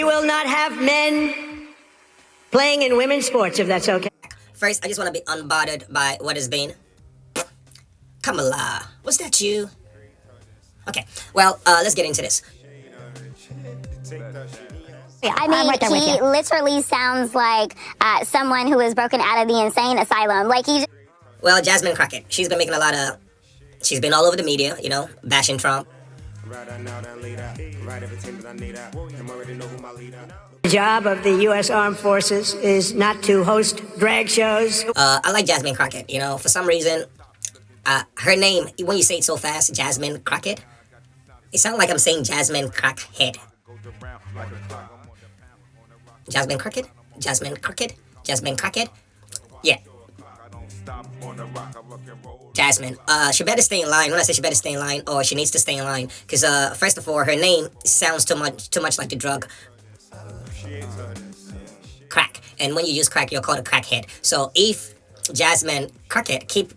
We will not have men playing in women's sports, if that's okay. First, I just want to be unbothered by what has been. Kamala, was that you? Okay, well, let's get into this. I mean, he literally sounds like someone who has broken out of the insane asylum. Like Well, Jasmine Crockett, she's been making she's been all over the media, bashing Trump. The job of the U.S. Armed Forces is not to host drag shows. I like Jasmine Crockett, for some reason. Her name, when you say it so fast, Jasmine Crockett, it sounds like I'm saying Jasmine Crackhead. Jasmine Crockett? Jasmine Crockett? Jasmine Crockett? Yeah. Jasmine. She better stay in line. When I say she better stay in line, or she needs to stay in line, because first of all, her name sounds too much like the drug crack. And when you use crack, you're called a crackhead. So if Jasmine Crockett keep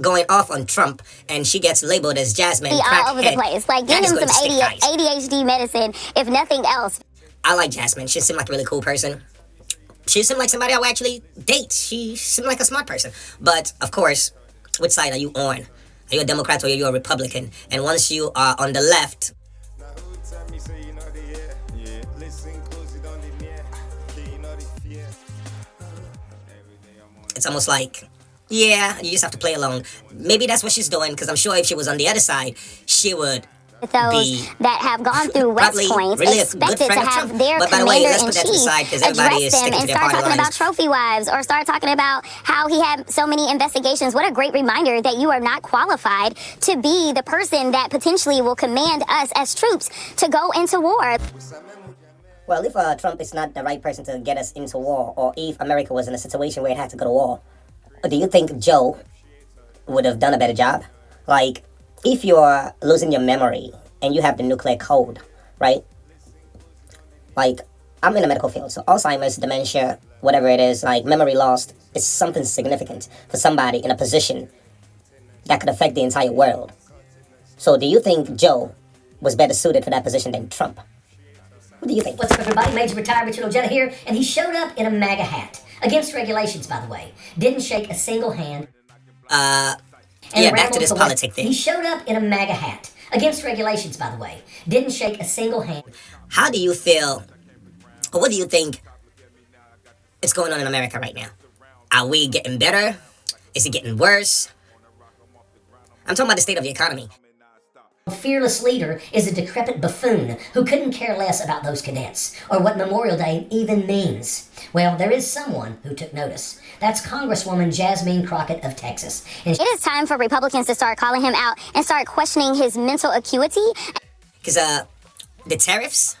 going off on Trump and she gets labeled as Jasmine Crackhead, all over the place. Like, give him some ADHD medicine, if nothing else. I like Jasmine. She seemed like a really cool person. She seemed like somebody I would actually date. She seemed like a smart person. But, of course, which side are you on? Are you a Democrat or are you a Republican? And once you are on the left, it's almost like, yeah, you just have to play along. Maybe that's what she's doing, because I'm sure if she was on the other side, she would those that have gone through West Point really expected to have their commander-in-chief address them and start talking about trophy wives or start talking about how he had so many investigations. What a great reminder that you are not qualified to be the person that potentially will command us as troops to go into war. Well, if Trump is not the right person to get us into war, or if America was in a situation where it had to go to war, do you think Joe would have done a better job? Like, if you're losing your memory and you have the nuclear code, right? Like, I'm in the medical field, so Alzheimer's, dementia, whatever it is, like memory lost, is something significant for somebody in a position that could affect the entire world. So do you think Joe was better suited for that position than Trump? What do you think? What's up, everybody? Major retired Richard Ojeda here, and he showed up in a MAGA hat. Against regulations, by the way. Didn't shake a single hand. Yeah, back to this politic thing. He showed up in a MAGA hat. Against regulations, by the way. Didn't shake a single hand. How do you feel, or what do you think is going on in America right now? Are we getting better? Is it getting worse? I'm talking about the state of the economy. A fearless leader is a decrepit buffoon who couldn't care less about those cadets, or what Memorial Day even means. Well, there is someone who took notice. That's Congresswoman Jasmine Crockett of Texas. And it is time for Republicans to start calling him out and start questioning his mental acuity. Because the tariffs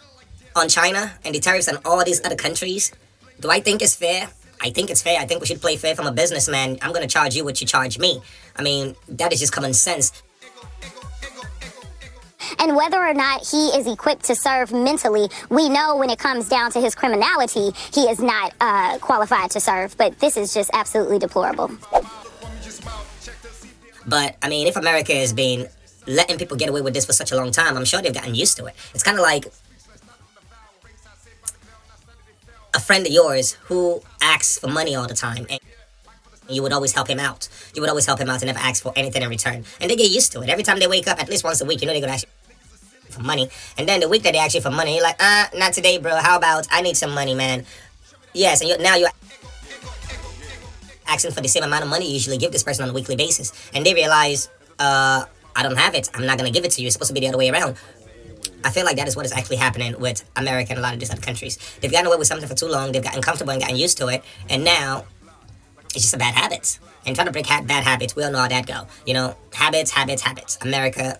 on China and the tariffs on all these other countries, do I think it's fair? I think it's fair. I think we should play fair from a businessman. I'm going to charge you what you charge me. I mean, that is just common sense. And whether or not he is equipped to serve mentally, we know when it comes down to his criminality, he is not qualified to serve. But this is just absolutely deplorable. But, I mean, if America has been letting people get away with this for such a long time, I'm sure they've gotten used to it. It's kind of like a friend of yours who asks for money all the time, and you would always help him out. You would always help him out and never ask for anything in return. And they get used to it. Every time they wake up, at least once a week, they're going to ask for money. And then the week that they ask you for money, you're like, not today, bro. How about I need some money, man? Yes, and now you're asking for the same amount of money you usually give this person on a weekly basis. And they realize, I don't have it. I'm not going to give it to you. It's supposed to be the other way around. I feel like that is what is actually happening with America and a lot of these other countries. They've gotten away with something for too long. They've gotten comfortable and gotten used to it. And now it's just a bad habit. And trying to break bad habits, we all know how that go. Habits. America,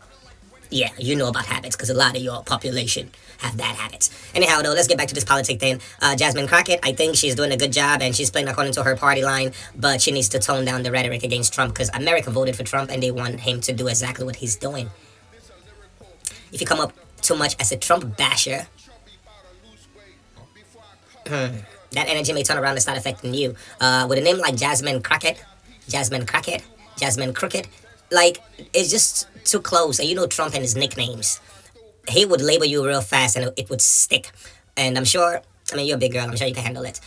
yeah, you know about habits because a lot of your population have bad habits. Anyhow, though, let's get back to this politic thing. Jasmine Crockett, I think she's doing a good job and she's playing according to her party line, but she needs to tone down the rhetoric against Trump because America voted for Trump and they want him to do exactly what he's doing. If you come up too much as a Trump basher, that energy may turn around and start affecting you. With a name like Jasmine Crockett, like, it's just too close. And you know Trump and his nicknames. He would label you real fast and it would stick. And I'm sure, I mean, you're a big girl, I'm sure you can handle it.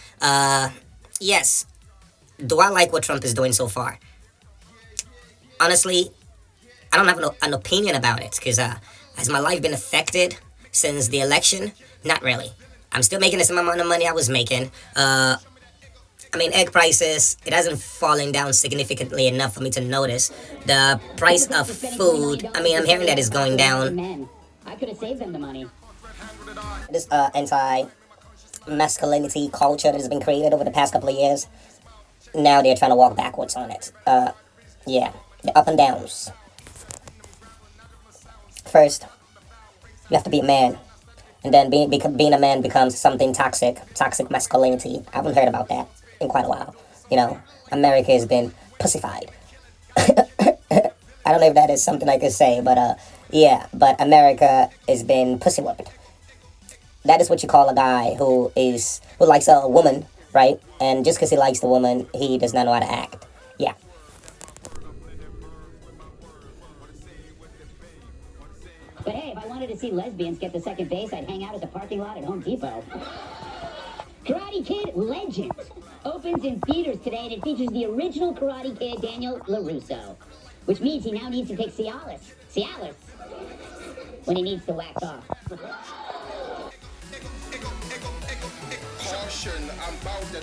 Yes. Do I like what Trump is doing so far? Honestly, I don't have an opinion about it because has my life been affected since the election? Not really. I'm still making the same amount of money I was making. I mean, egg prices, it hasn't fallen down significantly enough for me to notice. The price of food, I mean, I'm hearing that it's going down. I could have saved them the money. This anti-masculinity culture that has been created over the past couple of years, now they're trying to walk backwards on it. Yeah, the up and downs. First, you have to be a man. And then being a man becomes something toxic masculinity. I haven't heard about that in quite a while. You know, America has been pussified. I don't know if that is something I could say, but yeah, but America has been pussy whipped. That is what you call a guy who likes a woman, right? And just because he likes the woman, he does not know how to act. Yeah. But hey, if I wanted to see lesbians get the second base, I'd hang out at the parking lot at Home Depot. Karate Kid Legend opens in theaters today, and it features the original Karate Kid, Daniel LaRusso, which means he now needs to take Cialis, when he needs to wax off. Caution, I'm bound